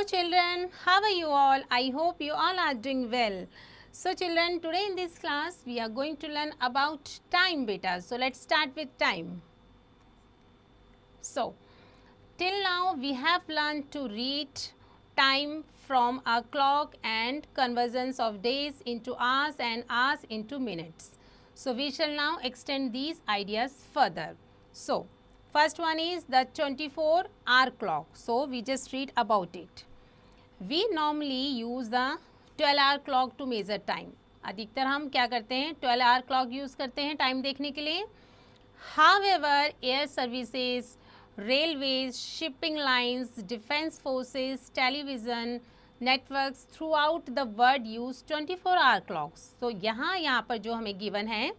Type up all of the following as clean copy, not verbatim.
Hello children, how are you all? I hope you all are doing well. So children, today in this class we are going to learn about time beta. So let's start with time. So till now we have learned to read time from a clock and conversions of days into hours and hours into minutes. So we shall now extend these ideas further. So first one is the 24-hour clock. So we just read about it. We normally use the 12-hour clock to measure time. अधिकतर हम क्या करते हैं 12-hour clock use करते हैं time देखने के लिए. However, air services, railways, shipping lines, defense forces, television networks throughout the world use 24-hour clocks. तो यहाँ पर जो हमें given है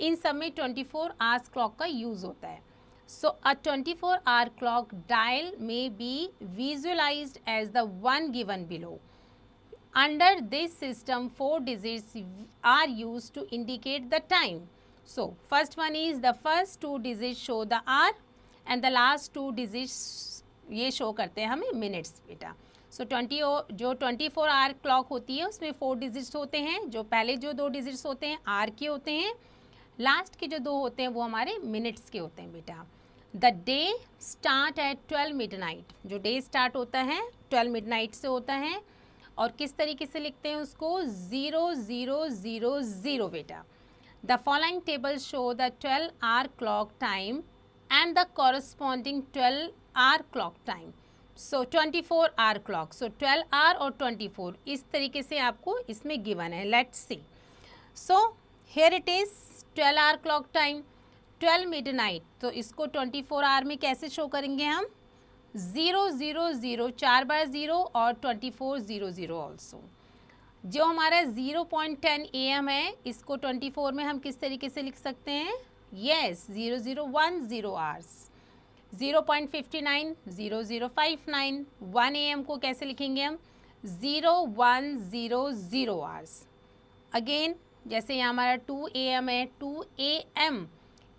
इन सब में 24 hours clock का यूज़ होता है. So a 24-hour clock dial may be visualized as the one given below. Under this system, 4 digits are used to indicate the time. So first one is the first 2 digits show the hour and the last 2 digits ये show करते हैं हमें minutes बेटा. So 24 hour clock होती है उसमें 4 digits होते हैं. जो पहले जो 2 digits होते हैं hour के होते हैं, लास्ट के जो 2 होते हैं वो हमारे मिनट्स के होते हैं बेटा. The day start at 12 midnight. जो डे स्टार्ट होता है 12 मिडनाइट से होता है और किस तरीके से लिखते हैं उसको 0000 बेटा. The following table show the 12-hour clock time and the corresponding 12-hour clock time. So 24-hour clock. So 12 hour और 24 इस तरीके से आपको इसमें गिवन है. Let's see. So here it is 12-hour clock time 12 midnight. तो इसको 24 hour में कैसे शो करेंगे हम 000 4 बार 0 और 2400 ऑल्सो. जो हमारा 0.10 AM है इसको 24 में हम किस तरीके से लिख सकते हैं यस 0010 hours. 0.59 0059 1 AM को कैसे लिखेंगे हम 0100 hours. अगेन जैसे यहाँ हमारा 2 AM है 2 AM.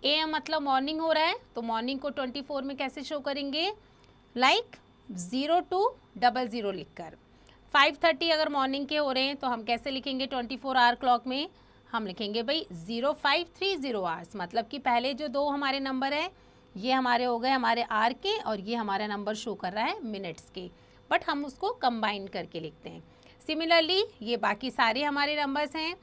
AM मतलब मॉर्निंग हो रहा है तो मॉर्निंग को 24 में कैसे शो करेंगे लाइक 0 to 00 लिखकर. 5:30 अगर मॉर्निंग के हो रहे हैं तो हम कैसे लिखेंगे 24 hour क्लॉक में हम लिखेंगे भाई 0530 hours. मतलब कि पहले जो 2 हमारे नंबर है ये हमारे हो गए हमारे आर के और ये हमारा नंबर शो कर रहा है मिनट्स के, बट हम उसको कंबाइन करके लिखते हैं. सिमिलरली ये बाकी सारे हमारे नंबर्स हैं.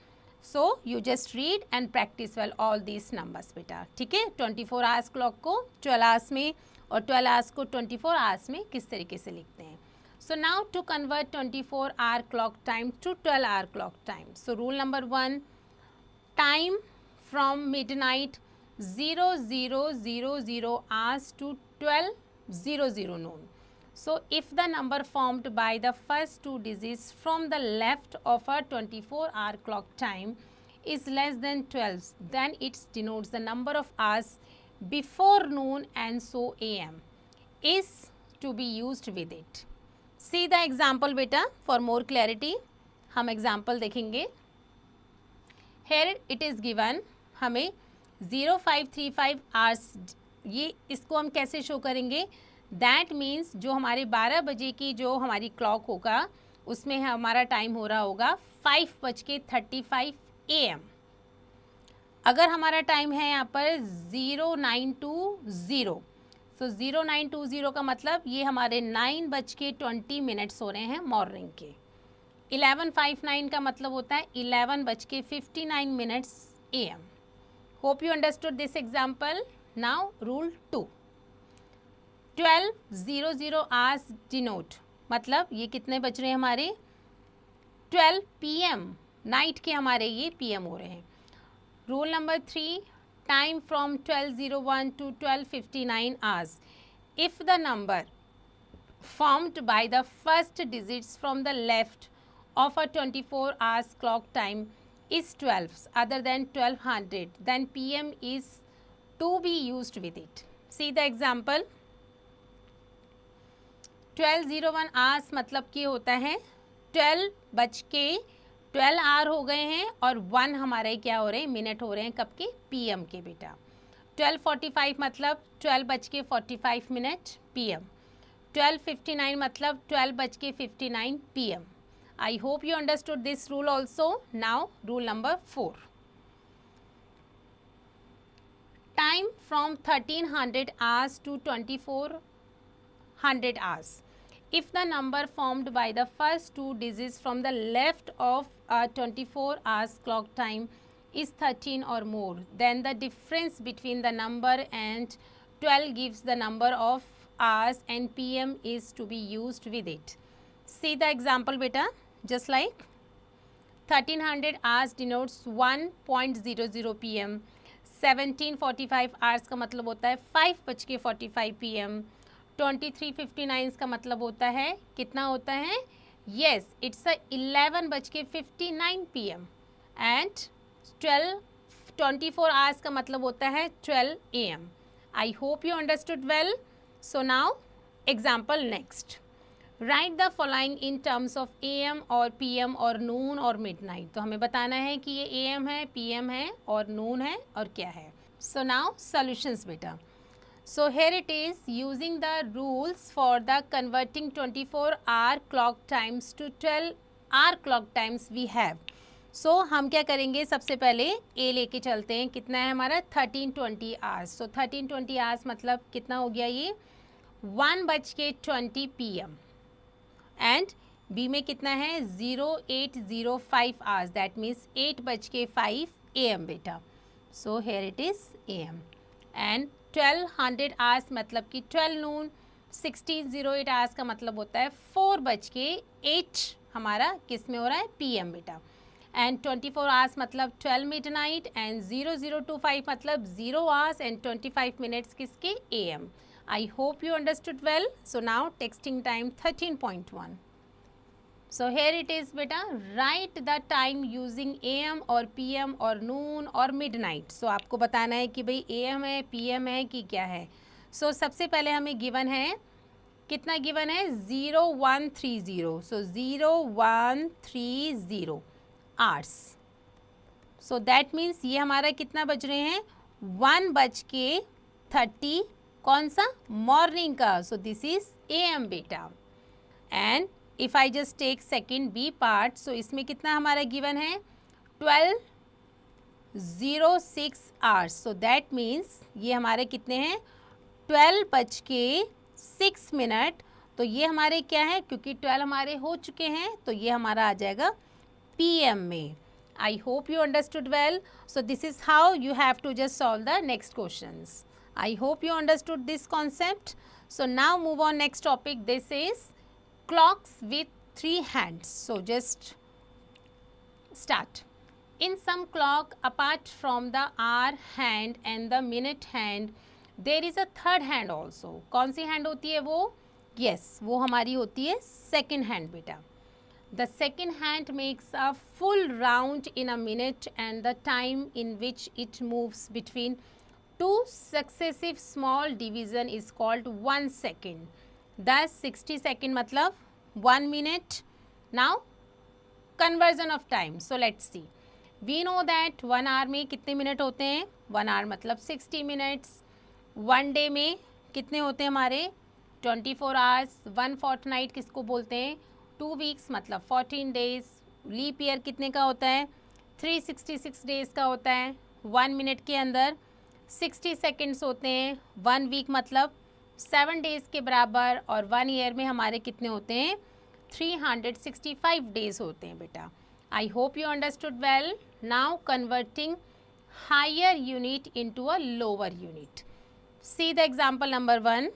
So you just read and practice well all these numbers बेटा. ठीक है 24 hours क्लॉक को 12 hours में और 12 hours को 24 hours में किस तरीके से लिखते हैं. So now to convert 24 hour clock time to 12 hour clock time. So rule number 1 time from midnight 0000 hours to 12:00 noon. So if the number formed by the first 2 digits from the left of a 24-hour clock time is less than 12, then it denotes the number of hours before noon and so AM is to be used with it. See the example beta for more clarity. हम example देखेंगे. Here it is given हमें 0535 hours. ये इसको हम कैसे show करेंगे that means जो हमारे 12 बजे की जो हमारी क्लॉक होगा उसमें हमारा टाइम हो रहा होगा 5:35 AM. अगर हमारा टाइम है यहाँ पर 0920 सो 0920 का मतलब ये हमारे 9:20 हो रहे हैं मॉर्निंग के. 11:59 का मतलब होता है 11:59 AM. Hope you understood this example. Now rule 2. 12:00 hours denote मतलब ये कितने बज रहे हैं हमारे 12 PM. नाइट के हमारे ये PM हो रहे हैं. Rule number 3 time from 12:01 to 12:59 hours. If the number formed by the first digits from the left of a 24 hours clock time is 12 other than 1200, then PM is to be used with it. See the example. 12:01 hours मतलब कि होता है 12 hour हो गए हैं और 1 हमारे क्या हो रहे हैं मिनट हो रहे हैं कब के PM के बेटा. 12:45 मतलब 12:45 PM. 12:59 मतलब 12:59 PM. I hope you understood this rule also. Now rule number 4. Time from 1300 hours to 2400 hours. If the number formed by the first two digits from the left of a 24 hours clock time is 13 or more, then the difference between the number and 12 gives the number of hours and PM is to be used with it. See the example beta, just like 1300 hours denotes 1.00 PM, 17:45 hours का मतलब होता है 5:45 PM, 23:59 का मतलब होता है कितना होता है, yes it's 11:59 PM and 24 hours का मतलब होता है 12 AM. I hope you understood well. So now example next. Right the following in terms of AM और PM और नून और मिडनाइट. तो हमें बताना है कि ये AM है, PM है और नून है और क्या है. सो नाउ सॉल्यूशंस बेटा. So here it is using the rules for the converting 24 hour clock times to 12 hour clock times we have. So हम क्या करेंगे, सबसे पहले A लेके चलते हैं. कितना है हमारा 1320 आवर्स. सो 1320 आवर्स मतलब कितना हो गया, ये 1:20 PM एंड बी में कितना है 0805 आवर्स, दैट मीन्स 8:05 AM बेटा. So here it is AM and 1200 hours मतलब कि 12 नून. 1608 आवर्स का मतलब होता है 4:08 हमारा किस में हो रहा है, PM बेटा. एंड 24 आवर्स मतलब 12 मिडनाइट एंड 0025 मतलब 0 आवर्स एंड 25 मिनट्स किसके, AM. I hope you understood well. So now texting time 13.1. So here it is beta. Write the time using AM और PM और noon और midnight. So आपको बताना है कि भाई AM है, PM है कि क्या है. So सबसे पहले हमें given है, कितना given है 0130. So 0130 hours. So that means ये हमारा कितना बज रहे हैं 1:30 कौन सा, मॉर्निंग का. सो दिस इज AM बेटा. And if I just take second B part, so इसमें कितना हमारा गिवन है 12:06 आवर्स. सो दैट मीन्स ये हमारे कितने हैं 12:06. तो ये हमारे क्या है, क्योंकि 12 हमारे हो चुके हैं तो ये हमारा आ जाएगा PM में. I hope you understood well. So this is how you have to just solve the next questions. I hope you understood this concept. So now move on next topic. This is clocks with 3 hands. So just start. In some clock, apart from the hour hand and the minute hand, there is a third hand also. कौन सी hand होती है वो? Yes, वो हमारी होती है second hand बेटा. The second hand makes a full round in a minute and the time in which it moves between two successive small division is called 1 second. Thus 60 second मतलब 1 minute. Now conversion of time. So let's see. We know that 1 hour में कितने minute होते हैं, 1 hour मतलब 60 minutes. 1 day में कितने होते हैं हमारे 24 hours. 1 fortnight किसको बोलते हैं, 2 weeks मतलब 14 days. लीप ईयर कितने का होता है 366 days का होता है. 1 minute के अंदर 60 सेकेंड्स होते हैं. 1 वीक मतलब 7 डेज़ के बराबर और 1 ईयर में हमारे कितने होते हैं 365 डेज़ होते हैं बेटा. I hope you understood well. Now converting higher unit into a lower unit. See the example number 1.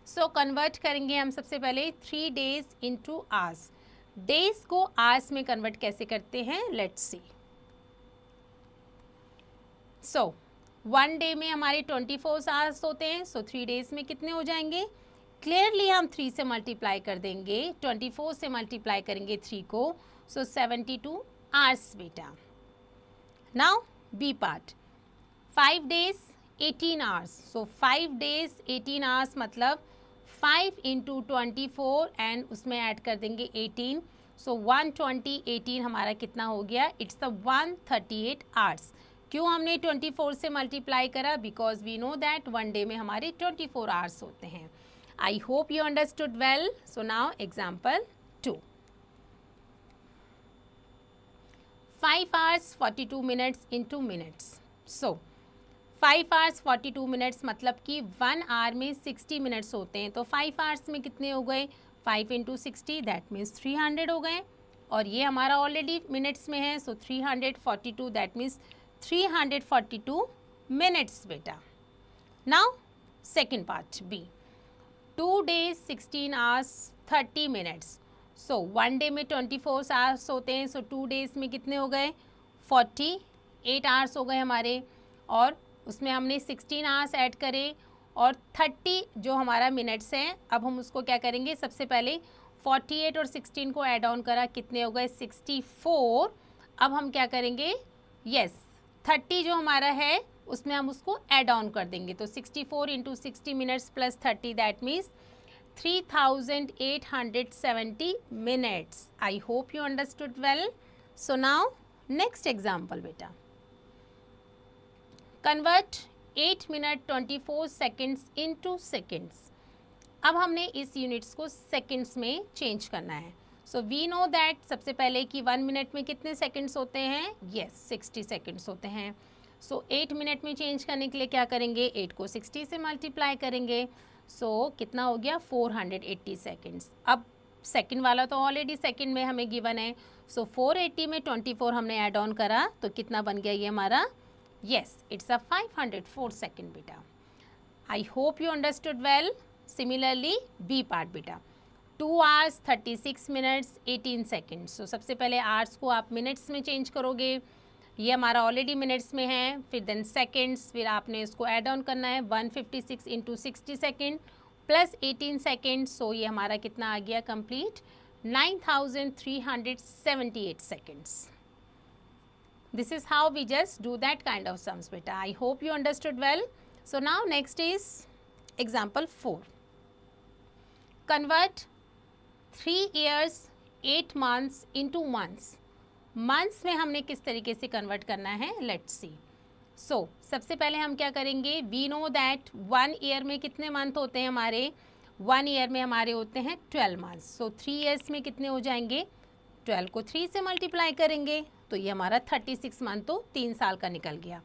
So convert करेंगे हम सबसे पहले 3 डेज़ इनटू आवर्स. डेज़ को आवर्स में कन्वर्ट कैसे करते हैं, लेट्स सी. सो 1 डे में हमारे 24 आवर्स होते हैं. सो 3 डेज़ में कितने हो जाएंगे, क्लियरली हम 3 से मल्टीप्लाई कर देंगे, 24 से मल्टीप्लाई करेंगे 3 को. सो 72 आवर्स बेटा. Now B part 5 days 18 hours. So 5 days 18 hours मतलब 5 इंटू 24 एंड उसमें ऐड कर देंगे 18. सो 120 18 हमारा कितना हो गया, इट्स द 138 आवर्स. क्यों हमने 24 से मल्टीप्लाई करा, because we know that 1 day में हमारे 24 आवर्स होते हैं. I hope you understood well. So now example 2. 5 hours 42 minutes into minutes. So 5 hours 42 minutes मतलब कि 1 आवर में 60 मिनट्स होते हैं, तो 5 आवर्स में कितने हो गए, 5 इंटू 60 दैट मीन्स 300 हो गए, और ये हमारा ऑलरेडी मिनट्स में है, सो 342 दैट मीन्स 342 मिनट्स बेटा. Now second part B, 2 days 16 hours 30 minutes. So 1 day में 24 आवर्स होते हैं, सो 2 days में कितने हो गए, 48 आवर्स हो गए हमारे, और उसमें हमने 16 आवर्स ऐड करे और 30 जो हमारा मिनट्स हैं. अब हम उसको क्या करेंगे, सबसे पहले 48 और 16 को ऐड ऑन करा, कितने हो गए 64. अब हम क्या करेंगे, यस 30 जो हमारा है उसमें हम उसको ऐड ऑन कर देंगे, तो 64 into 60 minutes plus 30 that means 3870 minutes. I hope you understood well. So now next example beta. Convert 8 minute 24 seconds into seconds. अब हमने इस यूनिट्स को सेकंड्स में चेंज करना है. सो वी नो दैट सबसे पहले कि 1 मिनट में कितने सेकंड्स होते हैं, यस 60 सेकंड्स होते हैं. सो 8 मिनट में चेंज करने के लिए क्या करेंगे, 8 को 60 से मल्टीप्लाई करेंगे, सो कितना हो गया 480 सेकंड्स. अब सेकंड वाला तो ऑलरेडी सेकंड में हमें गिवन है, सो 480 में 24 हमने ऐड ऑन करा तो कितना बन गया ये हमारा, यस इट्स अ 504 सेकंड बेटा. I hope you understood well. Similarly B part बेटा, 2 hours 36 minutes 18 seconds. सो सबसे पहले आवर्स को आप मिनट्स में चेंज करोगे, ये हमारा ऑलरेडी मिनट्स में है, फिर देन सेकंड्स, फिर आपने इसको ऐड ऑन करना है 156 into 60 second plus 18 second. So ये हमारा कितना आ गया complete 9378 seconds. This is how we just do that kind of sums बेटा. I hope you understood well. So now next is example 4. Convert 3 years 8 months into months. Months में हमने किस तरीके से कन्वर्ट करना है, लेट्स सी. सो सबसे पहले हम क्या करेंगे, वी नो दैट 1 ईयर में कितने मंथ होते हैं हमारे, 1 ईयर में हमारे होते हैं 12 मंथ्स. सो 3 years में कितने हो जाएंगे, 12 को 3 से मल्टीप्लाई करेंगे तो ये हमारा 36 मंथ तो 3 साल का निकल गया.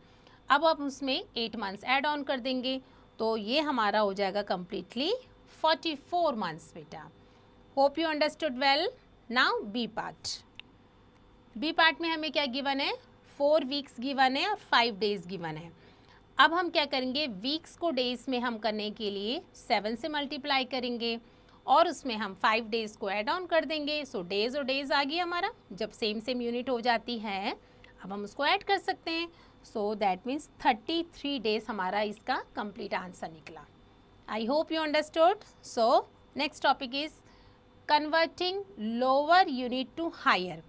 अब हम उसमें 8 मंथ्स ऐड ऑन कर देंगे तो ये हमारा हो जाएगा कम्प्लीटली 44 मंथ्स बेटा. Hope you understood well. Now B part. B part में हमें क्या गिवन है, 4 वीक्स गिवन है और 5 days गिवन है. अब हम क्या करेंगे, वीक्स को डेज में हम करने के लिए 7 से मल्टीप्लाई करेंगे और उसमें हम 5 days को ऐड ऑन कर देंगे. सो डेज और डेज आ गया हमारा, जब सेम यूनिट हो जाती है अब हम उसको ऐड कर सकते हैं. सो दैट मीन्स 33 days हमारा इसका कंप्लीट आंसर निकला. I hope you understood. So next topic is converting lower unit to higher.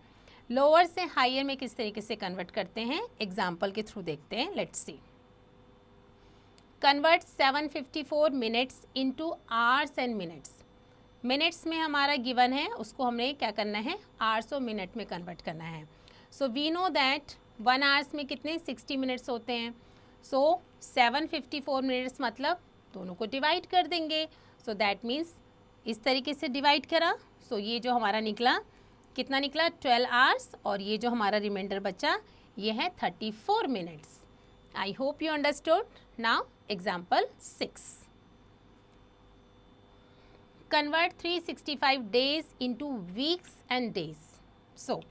Lower से हायर में किस तरीके से कन्वर्ट करते हैं, एग्जाम्पल के थ्रू देखते हैं. Let's see. Convert 754 minutes into hours and minutes. Minutes में हमारा गिवन है, उसको हमने क्या करना है, आवर्स और मिनट में कन्वर्ट करना है. So we know that 1 hours में कितने 60 मिनट्स होते हैं. सो 754 मिनट्स मतलब दोनों को डिवाइड कर देंगे. सो दैट मीन्स इस तरीके से डिवाइड करा. सो ये जो हमारा निकला कितना निकला 12 आवर्स, और ये जो हमारा रिमाइंडर बचा ये है 34 minutes. I hope you understood. Now example 6. Convert 365 days into weeks and days. So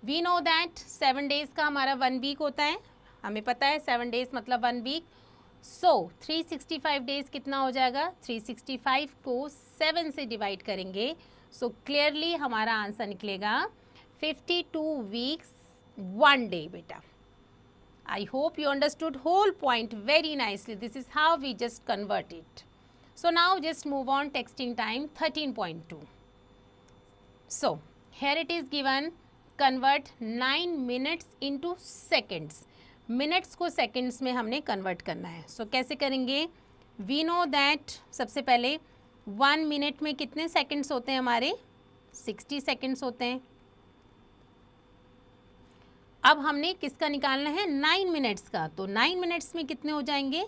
we know that 7 days का हमारा 1 वीक होता है, हमें पता है 7 days मतलब 1 वीक. सो 365 डेज कितना हो जाएगा, 365 को 7 से डिवाइड करेंगे. सो क्लियरली हमारा आंसर निकलेगा 52 वीक्स 1 डे बेटा. I hope you understood whole point very nicely. This is how we just convert it. So now just move on texting time 13.2. So here it is given convert 9 minutes into seconds. Minutes को seconds में हमने convert करना है. सो कैसे करेंगे, we know that सबसे पहले 1 minute में कितने सेकंड्स होते हैं हमारे, 60 सेकंड्स होते हैं. अब हमने किसका निकालना है, 9 मिनट्स का. तो 9 मिनट्स में कितने हो जाएंगे,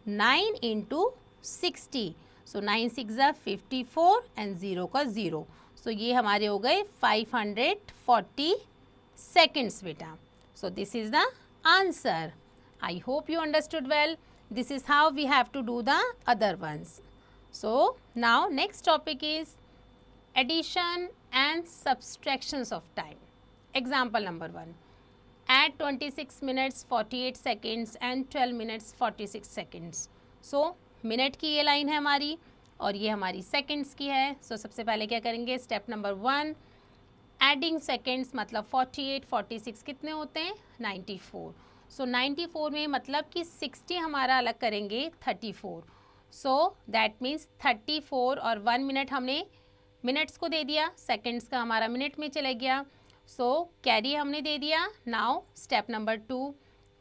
9 इंटू 60. सो 9 6 ज़ा 54 एंड 0 का 0. सो ये हमारे हो गए 540 seconds बेटा. So this is the answer. I hope you understood well. This is how we have to do the other ones. So now next topic is addition and subtractions of time. Example number 1. Add 26 minutes 48 seconds and 12 minutes 46 seconds. So minute की ये line है हमारी और ये हमारी seconds की है. So सबसे पहले क्या करेंगे, स्टेप नंबर 1, एडिंग सेकेंड्स मतलब 48 46 कितने होते हैं 94. सो 94 में मतलब कि 60 हमारा अलग करेंगे 34. सो दैट मीन्स 34 और 1 मिनट हमने मिनट्स को दे दिया, सेकेंड्स का हमारा मिनट में चला गया. सो कैरी हमने दे दिया. नाउ स्टेप नंबर 2,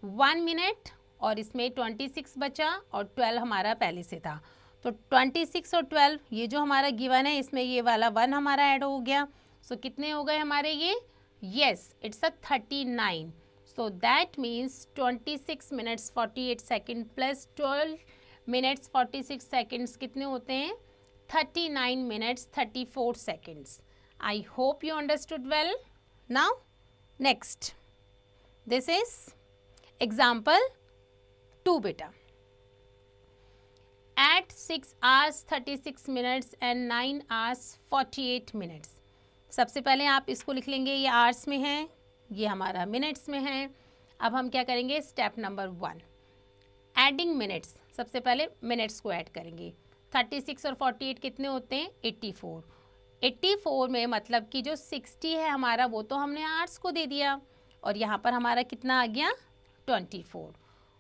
1 मिनट और इसमें 26 बचा और 12 हमारा पहले से था. तो 26 और 12 ये जो हमारा गिवन है इसमें ये वाला 1 हमारा ऐड हो गया. सो कितने हो गए हमारे ये, yes it's a 39. So that means 26 minutes 48 second plus 12 minutes 46 seconds कितने होते हैं 39 minutes 34 seconds. I hope you understood well. Now next, this is example 2 बेटा. At 6 hours 36 minutes and 9 hours 48 minutes. सबसे पहले आप इसको लिख लेंगे, ये आवर्स में है, ये हमारा मिनट्स में है. अब हम क्या करेंगे, स्टेप नंबर 1, एडिंग मिनट्स. सबसे पहले मिनट्स को ऐड करेंगे. 36 और 48 कितने होते हैं 84. 84 में मतलब कि जो 60 है हमारा वो तो हमने आवर्स को दे दिया और यहाँ पर हमारा कितना आ गया 24.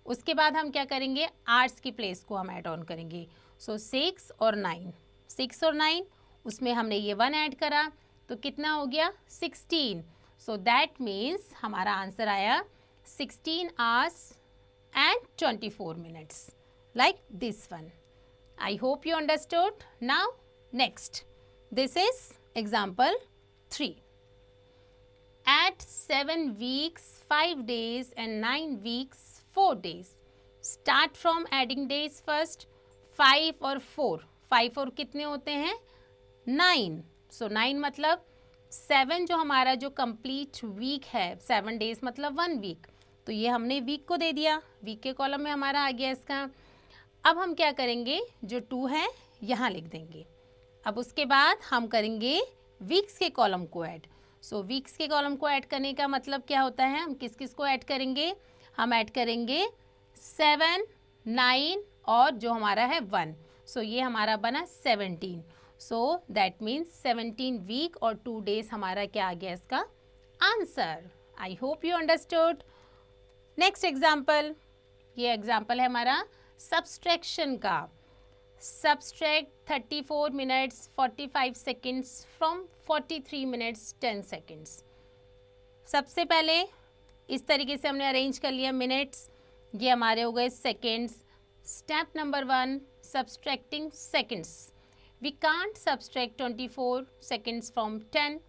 उसके बाद हम क्या करेंगे, आवर्स की प्लेस को हम ऐड ऑन करेंगे. सो 6 और 9, 6 और 9 उसमें हमने ये 1 ऐड करा तो कितना हो गया 16. सो दैट मीन्स हमारा आंसर आया 16 hours and 24 minutes, like this one. I hope you understood. Now next, this is example 3. At 7 weeks 5 days and 9 weeks 4 days. Start from adding days first. 5 और 4, 5 और कितने होते हैं 9. सो 9 मतलब 7 जो हमारा जो कंप्लीट वीक है 7 डेज मतलब 1 वीक. तो ये हमने वीक को दे दिया, वीक के कॉलम में हमारा आ गया इसका. अब हम क्या करेंगे, जो 2 है यहाँ लिख देंगे. अब उसके बाद हम करेंगे वीक्स के कॉलम को ऐड. सो वीक्स के कॉलम को ऐड करने का मतलब क्या होता है, हम किस किस को ऐड करेंगे, हम ऐड करेंगे 7 9 और जो हमारा है 1. सो ये हमारा बना 17. सो दैट मीन्स 17 वीक और 2 डेज हमारा क्या आ गया इसका answer. I hope you understood. Next example, ये एग्जाम्पल है हमारा सब्सट्रैक्शन का. Subtract 34 minutes 45 seconds from 43 minutes 10 seconds. सबसे पहले इस तरीके से हमने अरेंज कर लिया मिनट्स, ये हमारे हो गए seconds. Step number 1, subtracting seconds. We can't subtract 24 seconds from 10.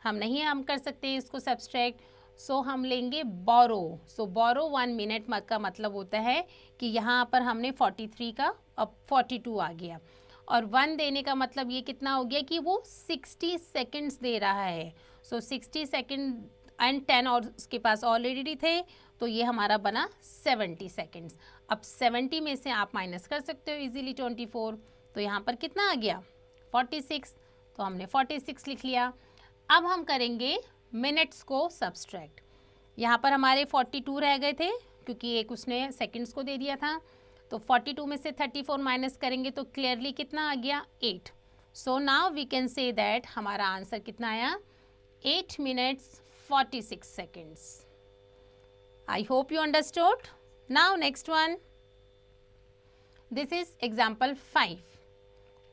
हम कर सकते हैं इसको सब्सट्रैक्ट. सो हम लेंगे बोरो. सो बोरो 1 मिनट का मतलब होता है कि यहाँ पर हमने 43 का अब 42 आ गया और 1 देने का मतलब ये कितना हो गया कि वो 60 सेकेंड्स दे रहा है. सो 60 सेकेंड एंड 10 और उसके पास ऑलरेडी थे तो ये हमारा बना 70 सेकेंड्स. अब 70 में से आप माइनस कर सकते हो इजीली 24. तो यहाँ पर कितना आ गया 46. तो हमने 46 लिख लिया. अब हम करेंगे मिनट्स को सब्सट्रैक्ट. यहाँ पर हमारे 42 रह गए थे क्योंकि एक उसने सेकेंड्स को दे दिया था. तो 42 में से 34 माइनस करेंगे तो क्लियरली कितना आ गया 8. So now we can say that हमारा आंसर कितना आया 8 minutes 46 seconds. I hope you understood. Now next one. This is example 5.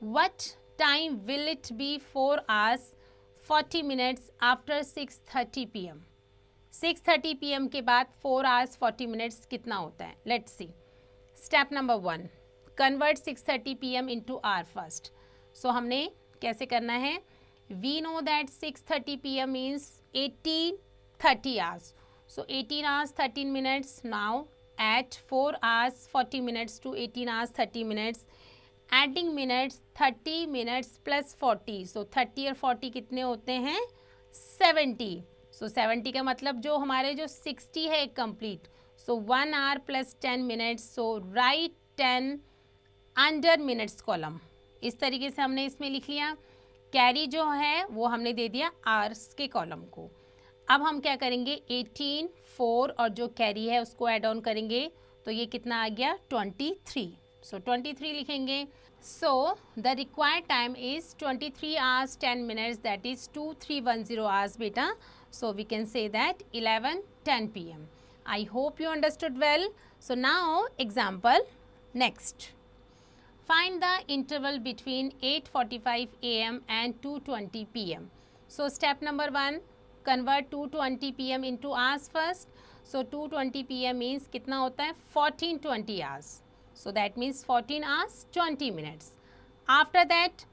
What time will it be 4 hours 40 minutes after 6:30 p.m. 6:30 p.m. के बाद 4 hours 40 minutes कितना होता है. Let's see. Step number 1. Convert 6:30 p.m. into hour first. So हमने कैसे करना है, we know that 6:30 p.m. means 18:30 hours. So 18 hours 13 minutes. Now add 4 hours 40 minutes to 18 hours 30 minutes. Adding minutes 30 minutes plus 40, सो 30 और 40 कितने होते हैं 70. सो 70 का मतलब जो हमारे जो 60 है complete, so 1 hour plus 10 minutes, so right 10 under minutes column. इस तरीके से हमने इसमें लिख लिया. कैरी जो है वो हमने दे दिया आवर्स के कॉलम को. अब हम क्या करेंगे 18, 4 और जो कैरी है उसको ऐड ऑन करेंगे तो ये कितना आ गया 23. सो 23 लिखेंगे. So the required time is 23 hours 10 minutes, that is 2310 hours बेटा. So we can say that 11:10 PM. I hope you understood well. So now example next. Find the interval between 8:45 AM and 2:20 PM. So step number 1, convert 2:20 PM into hours first. So 2:20 PM means कितना होता है 1420 hours. So that means 14 hours 20 minutes. After that,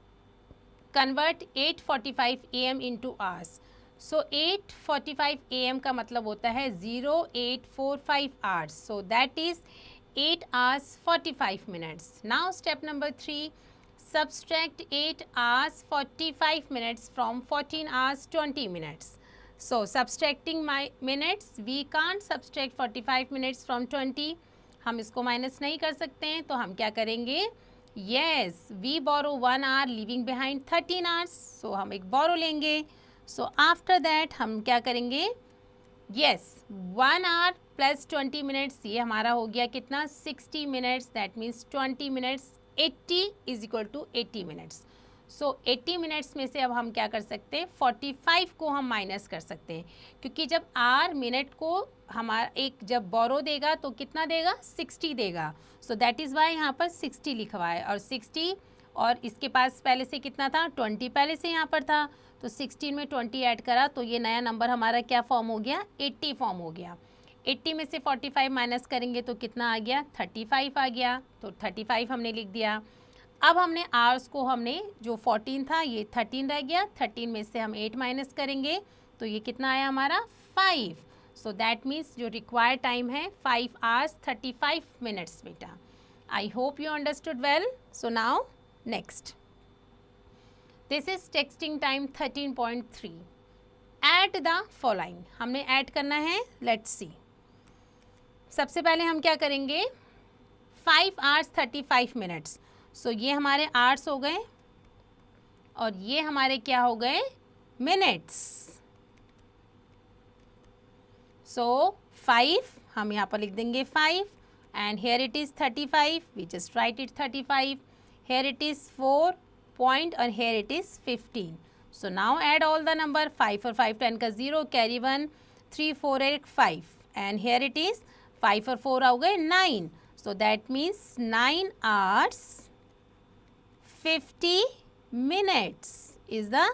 convert 8:45 AM into hours. So 8:45 AM का मतलब होता है 0845 hours. So that is 8 hours 45 minutes. Now step number 3, subtract 8 hours 45 minutes from 14 hours 20 minutes. So subtracting my minutes, we can't subtract 45 minutes from 20. हम इसको minus नहीं कर सकते हैं तो हम क्या करेंगे, yes we borrow 1 hour leaving behind 13 hours. So हम एक borrow लेंगे. So after that हम क्या करेंगे, yes 1 hour प्लस 20 मिनट्स, ये हमारा हो गया कितना 60 minutes. That means 20 minutes 80 is equal to 80 minutes. So 80 minutes में से अब हम क्या कर सकते हैं 45 को हम माइनस कर सकते हैं, क्योंकि जब आर मिनट को हमारा एक जब बोरो देगा तो कितना देगा 60 देगा. सो दैट इज़ वाई यहाँ पर 60 लिखा हुआ है. और 60 और इसके पास पहले से कितना था 20 पहले से यहाँ पर था, तो 16 में 20 ऐड करा तो ये नया नंबर हमारा क्या फॉर्म हो गया 80 फॉर्म हो गया. 80 में से 45 माइनस करेंगे तो कितना आ गया 35 आ गया. तो 35 हमने लिख दिया. अब हमने आवर्स को हमने जो 14 था ये 13 रह गया. 13 में से हम 8 माइनस करेंगे तो ये कितना आया हमारा 5. सो दैट मीन्स जो रिक्वायर्ड टाइम है 5 hours 35 मिनट्स बेटा. I hope you understood well. So now next, this is texting time 13.3. Add the following, हमने ऐड करना है. Let's see. सबसे पहले हम क्या करेंगे 5 hours 35 मिनट्स. सो ये हमारे आवर्स हो गए और ये हमारे क्या हो गए मिनट्स. सो 5 हम यहाँ पर लिख देंगे 5 and here it is 35. We just write it 35. Here it is 4 point और here it is 15. So now add all the number. 5 और 5 10 का 0, carry 1, 3 4 8 5 and here it is 5 और 4 हो गए 9. So that means 9 hours 50 minutes is the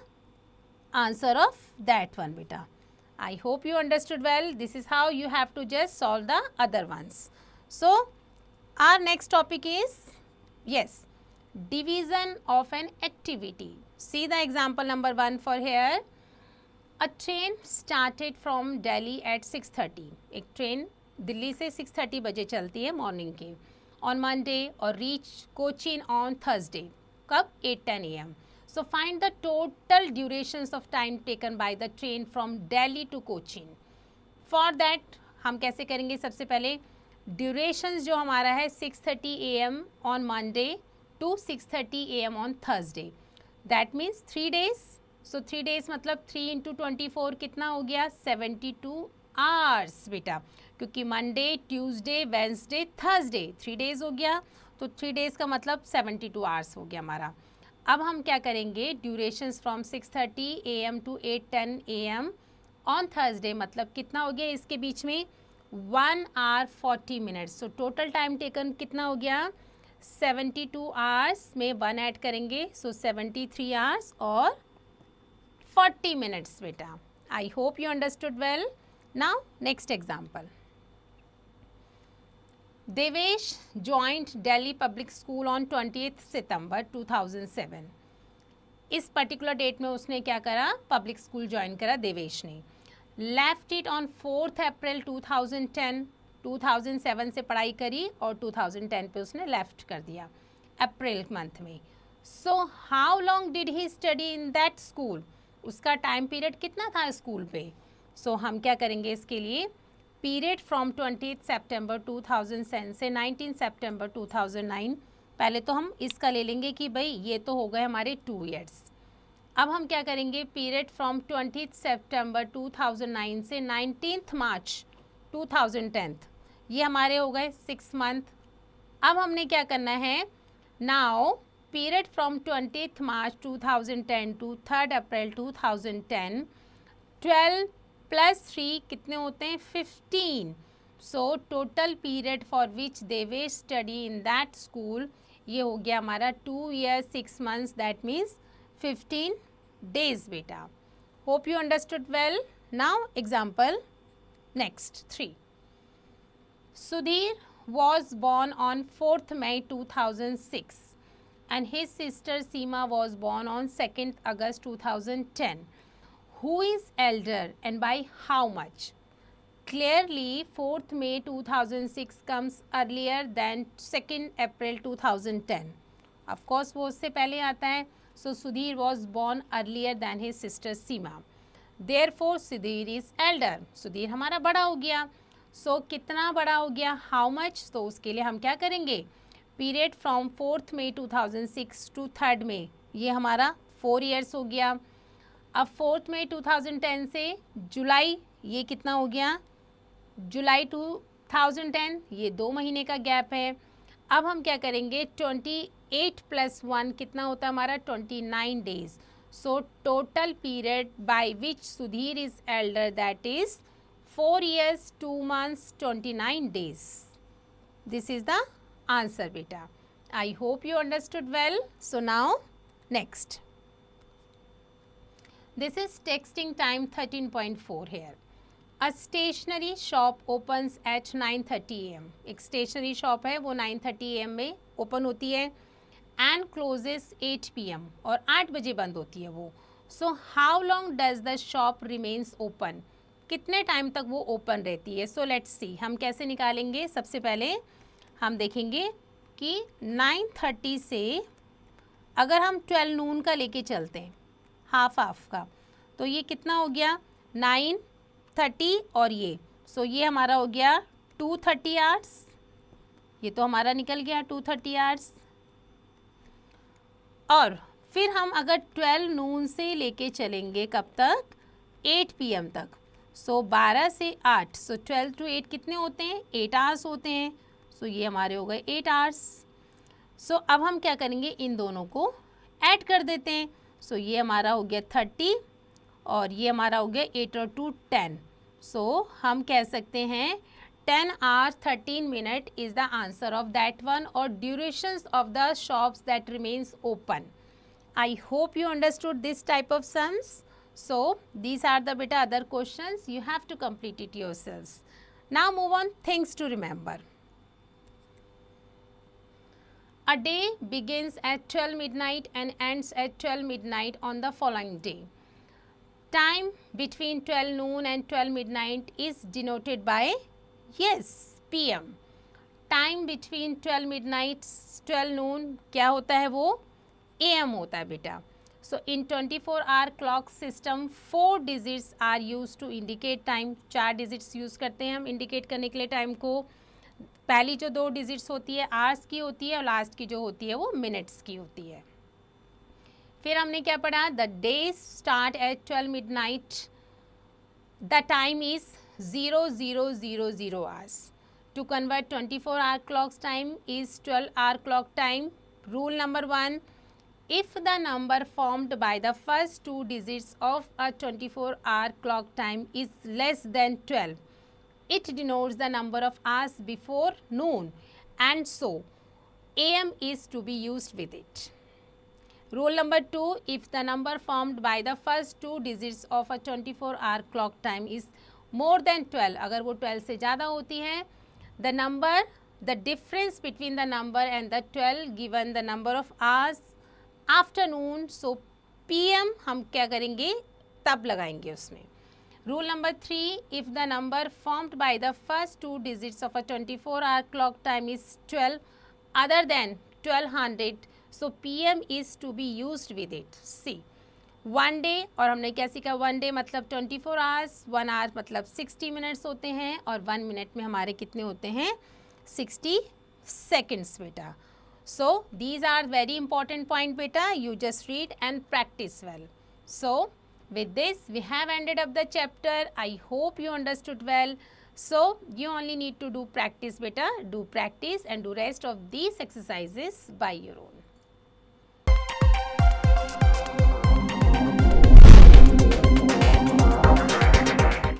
answer of that one beta. I hope you understood well. This is how you have to just solve the other ones. So our next topic is, yes, division of an activity. See the example number 1 for here. A train started from Delhi at 6:30. एक train Delhi से 6:30 बजे चलती है morning की on Monday और reach Cochin on Thursday. कब 8:10 AM. So find the total durations of time taken by the train from Delhi to Cochin. For that हम कैसे करेंगे, सबसे पहले ड्यूरेशंस जो हमारा है 6:30 AM on Monday to 6:30 AM on Thursday. That means 3 days. So 3 days मतलब 3 × 24 कितना हो गया 72 hours बेटा, क्योंकि Monday Tuesday Wednesday Thursday 3 days हो गया. तो 3 days का मतलब 72 hours हो गया हमारा. अब हम क्या करेंगे durations from 6:30 AM to 8:10 AM on Thursday मतलब कितना हो गया इसके बीच में 1 hour 40 minutes. So total time taken कितना हो गया 72 hours में 1 ऐड करेंगे. सो 73 hours और 40 minutes बेटा. I hope you understood well. Now next example. Devesh joined Delhi Public School on 20th September 2007. इस पर्टिकुलर डेट में उसने क्या करा पब्लिक स्कूल ज्वाइन करा देवेश ने. Left it on 4th April 2010. 2007 से पढ़ाई करी और 2010 पे उसने लेफ्ट कर दिया. अप्रैल मंथ में. So how long did he study in that school, उसका टाइम पीरियड कितना था स्कूल पे. सो हम क्या करेंगे इसके लिए, पीरियड फ्रॉम 20 सितंबर 2007 से 19 सितंबर 2009. पहले तो हम इसका ले लेंगे कि भाई ये तो हो गए हमारे 2 ईयर्स. अब हम क्या करेंगे, पीरियड फ्रॉम 20 सितंबर 2009 से 19 मार्च 2010, ये हमारे हो गए 6 मंथ. अब हमने क्या करना है, now period from 20 March 2010 to 3 April 2010, 12 plus 3 कितने होते हैं, 15. So total period for which they वे स्टडी इन दैट स्कूल, ये हो गया हमारा 2 years 6 months, that means 15 days beta. Hope you understood well. Now example next 3. Sudhir was born on 4th May 2006 and his sister Seema was born on 2nd August 2010. Who is elder and by how much? Clearly 4th May 2006 comes earlier than 2nd April 2010. Of course वो उससे पहले आता है. So Sudhir was born earlier than his sister Seema. Therefore Sudhir is elder. Sudhir हमारा बड़ा हो गया. So कितना बड़ा हो गया, how much? तो उसके लिए हम क्या करेंगे, period from 4th May 2006 to 3rd May, ये हमारा 4 ईयर्स हो गया. अब 4th May 2010 से जुलाई, ये कितना हो गया, जुलाई 2010, ये 2 महीने का गैप है. अब हम क्या करेंगे, 28 + 1 कितना होता है हमारा, 29 days. So total period by which Sudhir is Elder, that is 4 years 2 months 29 days. This is the answer beta. I hope you understood well. So now next. This is texting time 13.4 here. A stationery shop opens at 9:30 AM. एक stationery shop है वो 9:30 AM में open होती है and closes 8 PM और 8 बजे बंद होती है वो. So how long does the shop remains open? कितने टाइम तक वो ओपन रहती है. सो लेट्स सी, हम कैसे निकालेंगे. सबसे पहले हम देखेंगे कि 9:30 से अगर हम 12 नून का लेके चलते हैं, हाफ का, तो ये कितना हो गया, 9:30 और ये, सो ये हमारा हो गया 2:30 आवर्स. ये तो हमारा निकल गया 2:30 आवर्स. और फिर हम अगर 12 नून से लेके चलेंगे कब तक, 8 PM तक. सो 12 से 8, सो 12 to 8 कितने होते हैं, 8 आवर्स होते हैं. सो ये हमारे हो गए 8 आवर्स. सो अब हम क्या करेंगे, इन दोनों को ऐड कर देते हैं. सो ये हमारा हो गया 30 और ये हमारा हो गया 8 और 2 10. सो हम कह सकते हैं 10 hours 13 minutes is the answer of that one, or durations of the shops that remains open. I hope you understood this type of sums. So these are the beta other questions, you have to complete it yourselves. Now move on, things to remember. A day begins at 12 midnight and ends at 12 midnight on the following day. Time between 12 noon and 12 midnight is denoted by, yes, PM. Time between 12 midnight 12 noon क्या होता है, वो AM होता है बेटा. So in 24-hour clock system 4 digits are used to indicate time. 4 digits use करते हैं हम इंडिकेट करने के लिए टाइम को. पहली जो 2 डिजिट्स होती है आवर्स की होती है और लास्ट की जो होती है वो मिनट्स की होती है. फिर हमने क्या पढ़ा, the days start at 12 midnight, the time is 0000 hours. To convert 24-hour clock's time is 12-hour clock time. Rule number 1, if the number formed by the first 2 digits of a 24-hour clock time is less than 12, it denotes the number of hours before noon, and so AM is to be used with it. Rule number 2, if the number formed by the first 2 digits of a 24-hour clock time is more than 12, अगर वो 12 से ज़्यादा होती है, the difference between the number and the 12 given the number of hours afternoon, so PM हम क्या करेंगे, तब लगाएंगे उसमें. Rule number 3, if the number formed by the first 2 digits of a 24-hour clock time is 12 other than 1200, so PM is to be used with it. See, 1 day, और हमने क्या सीखा, 1 day मतलब 24 hours, 1 hour मतलब 60 minutes होते हैं, और 1 minute में हमारे कितने होते हैं, 60 seconds बेटा. So these are very important point beta, you just read and practice well. So with this we have ended up the chapter. I hope you understood well. So you only need to do practice beta, do practice and do rest of these exercises by your own.